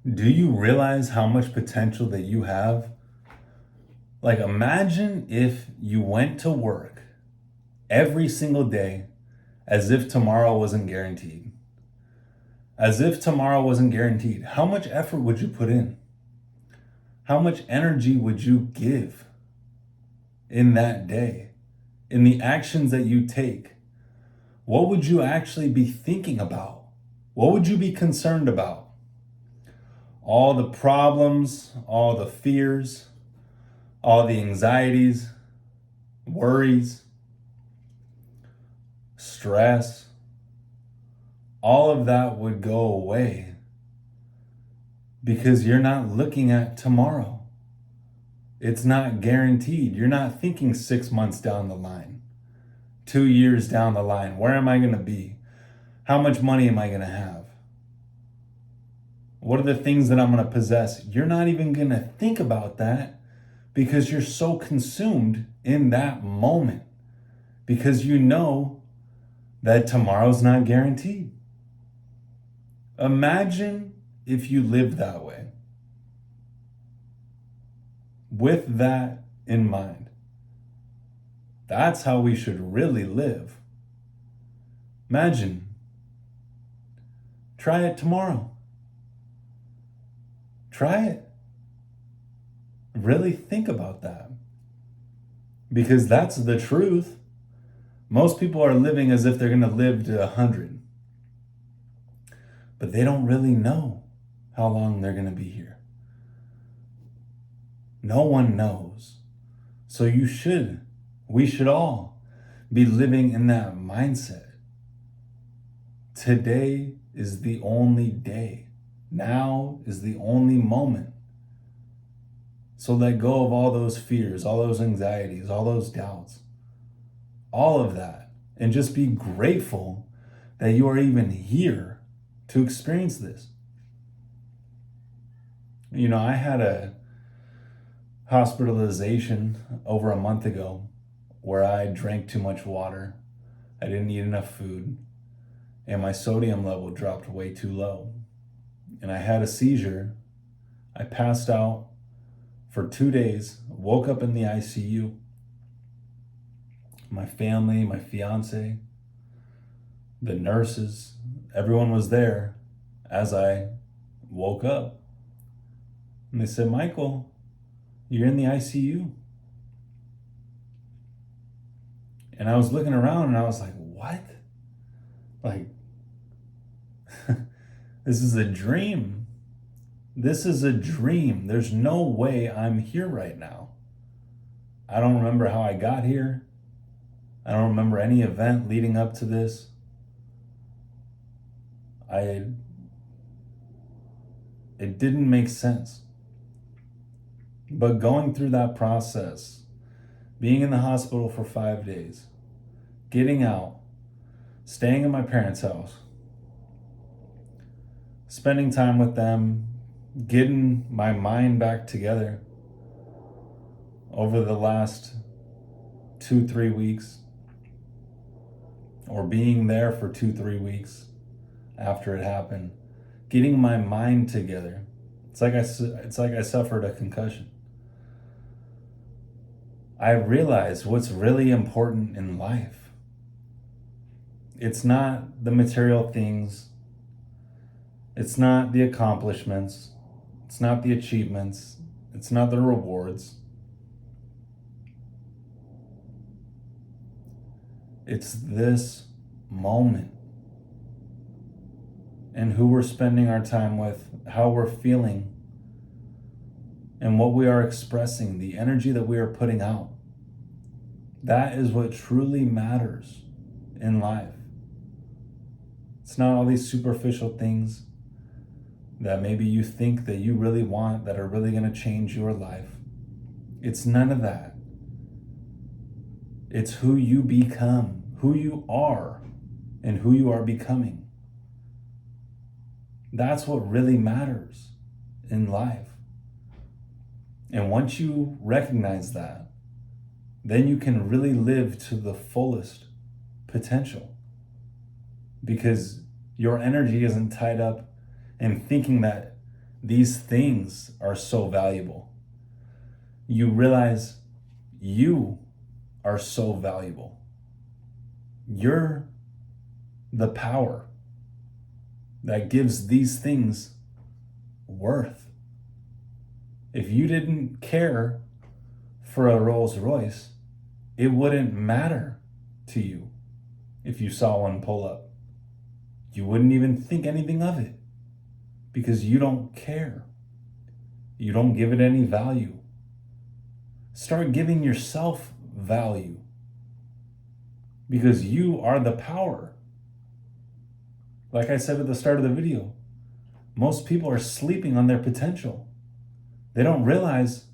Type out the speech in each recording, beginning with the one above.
Do you realize how much potential that you have? Like, imagine if you went to work every single day as if tomorrow wasn't guaranteed. As if tomorrow wasn't guaranteed. How much effort would you put in? How much energy would you give in that day? In the actions that you take? What would you actually be thinking about? What would you be concerned about? All the problems, all the fears, all the anxieties, worries, stress, all of that would go away because you're not looking at tomorrow. It's not guaranteed. You're not thinking 6 months down the line, 2 years down the line. Where am I going to be? How much money am I going to have? What are the things that I'm going to possess? You're not even going to think about that because you're so consumed in that moment, because you know that tomorrow's not guaranteed. Imagine if you lived that way, with that in mind. That's how we should really live. Imagine. Try it tomorrow. Try it. Really think about that. Because that's the truth. Most people are living as if they're going to live to 100. But they don't really know how long they're going to be here. No one knows. So we should all be living in that mindset. Today is the only day. Now is the only moment. So let go of all those fears, all those anxieties, all those doubts, all of that, and just be grateful that you are even here to experience this. You know, I had a hospitalization over a month ago where I drank too much water. I didn't eat enough food, and my sodium level dropped way too low. And I had a seizure. I passed out for 2 days, woke up in the ICU. My family, my fiance, the nurses, everyone was there as I woke up. And they said, "Michael, you're in the ICU." And I was looking around and I was like, what? Like, this is a dream. This is a dream. There's no way I'm here right now. I don't remember how I got here. I don't remember any event leading up to this. It didn't make sense. But going through that process, being in the hospital for 5 days, getting out, staying in my parents' house, spending time with them, getting my mind back together over the last 2-3 weeks, or being there for 2-3 weeks after it happened, getting my mind together. It's like I suffered a concussion. I realized what's really important in life. It's not the material things. It's not the accomplishments. It's not the achievements. It's not the rewards. It's this moment and who we're spending our time with, how we're feeling, and what we are expressing, the energy that we are putting out. That is what truly matters in life. It's not all these superficial things that maybe you think that you really want that are really going to change your life. It's none of that. It's who you become, who you are, and who you are becoming. That's what really matters in life. And once you recognize that, then you can really live to the fullest potential, because your energy isn't tied up in thinking that these things are so valuable. You realize you are so valuable. You're the power that gives these things worth. If you didn't care for a Rolls Royce, it wouldn't matter to you if you saw one pull up. You wouldn't even think anything of it because you don't care. You don't give it any value. Start giving yourself value because you are the power. Like I said at the start of the video, most people are sleeping on their potential. They don't realize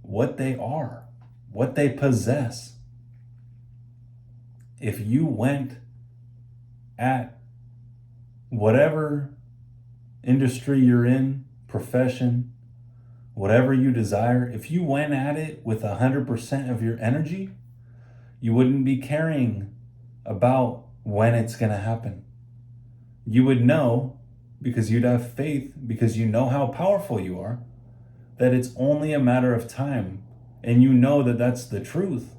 what they are, what they possess. If you went at whatever industry you're in, profession, whatever you desire, if you went at it with 100% of your energy, you wouldn't be caring about when it's going to happen. You would know, because you'd have faith, because you know how powerful you are, that it's only a matter of time. And you know that that's the truth,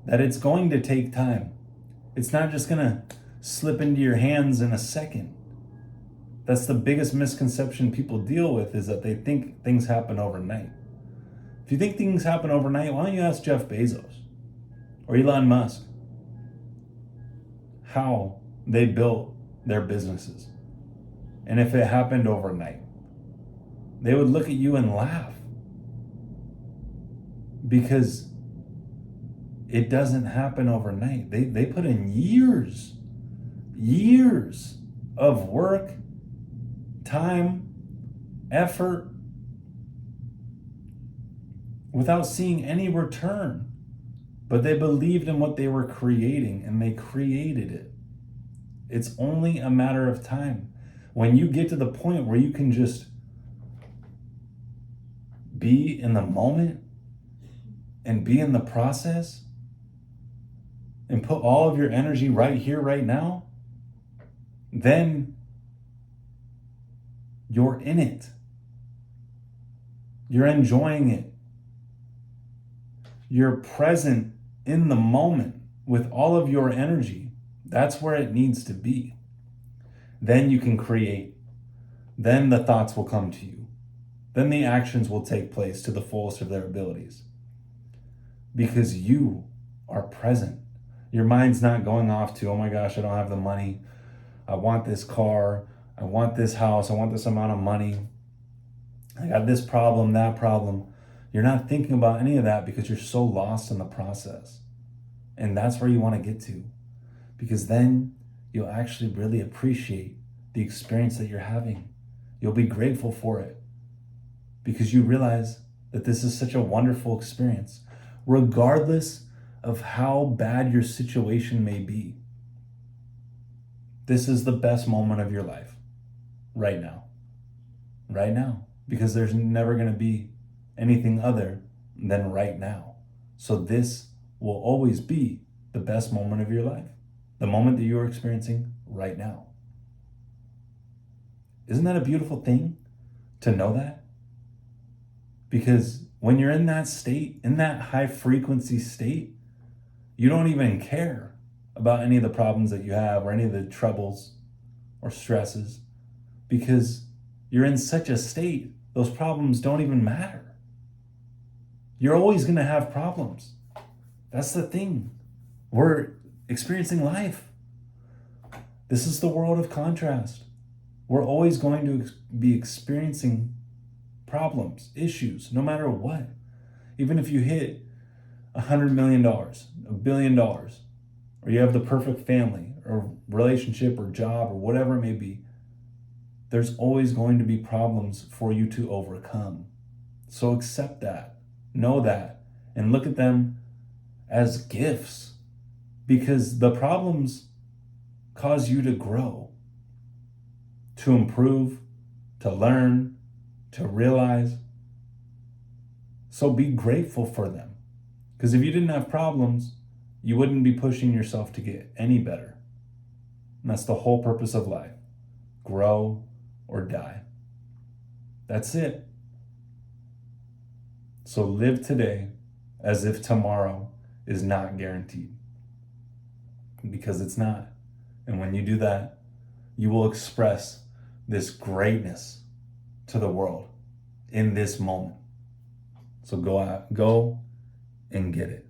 that it's going to take time. It's not just going to slip into your hands in a second. That's the biggest misconception people deal with, is that they think things happen overnight. If you think things happen overnight, why don't you ask Jeff Bezos or Elon Musk how they built their businesses? And if it happened overnight, they would look at you and laugh, because it doesn't happen overnight. They put in years of work, time, effort, without seeing any return. But they believed in what they were creating, and they created it. It's only a matter of time. When you get to the point where you can just be in the moment and be in the process and put all of your energy right here, right now, then you're in it. You're enjoying it. You're present in the moment with all of your energy. That's where it needs to be. Then you can create. Then the thoughts will come to you. Then the actions will take place to the fullest of their abilities. Because you are present. Your mind's not going off to, oh my gosh, I don't have the money. I want this car. I want this house. I want this amount of money. I got this problem, that problem. You're not thinking about any of that because you're so lost in the process. And that's where you want to get to. Because then you'll actually really appreciate the experience that you're having. You'll be grateful for it because you realize that this is such a wonderful experience, regardless of how bad your situation may be. This is the best moment of your life right now. Right now. Because there's never going to be anything other than right now. So this will always be the best moment of your life. The moment that you're experiencing right now. Isn't that a beautiful thing to know that? Because when you're in that state, in that high frequency state, you don't even care about any of the problems that you have or any of the troubles or stresses, because you're in such a state, those problems don't even matter. You're always going to have problems. That's the thing. We're experiencing life. This is the world of contrast. We're always going to be experiencing problems, issues, no matter what. Even if you hit $100 million, $1 billion, or you have the perfect family or relationship or job or whatever it may be, there's always going to be problems for you to overcome. So accept that, know that, and look at them as gifts, because the problems cause you to grow, to improve, to learn, to realize. So be grateful for them. Because if you didn't have problems, you wouldn't be pushing yourself to get any better. And that's the whole purpose of life. Grow or die. That's it. So live today as if tomorrow is not guaranteed, because it's not. And when you do that, you will express this greatness to the world in this moment. So go out, go and get it.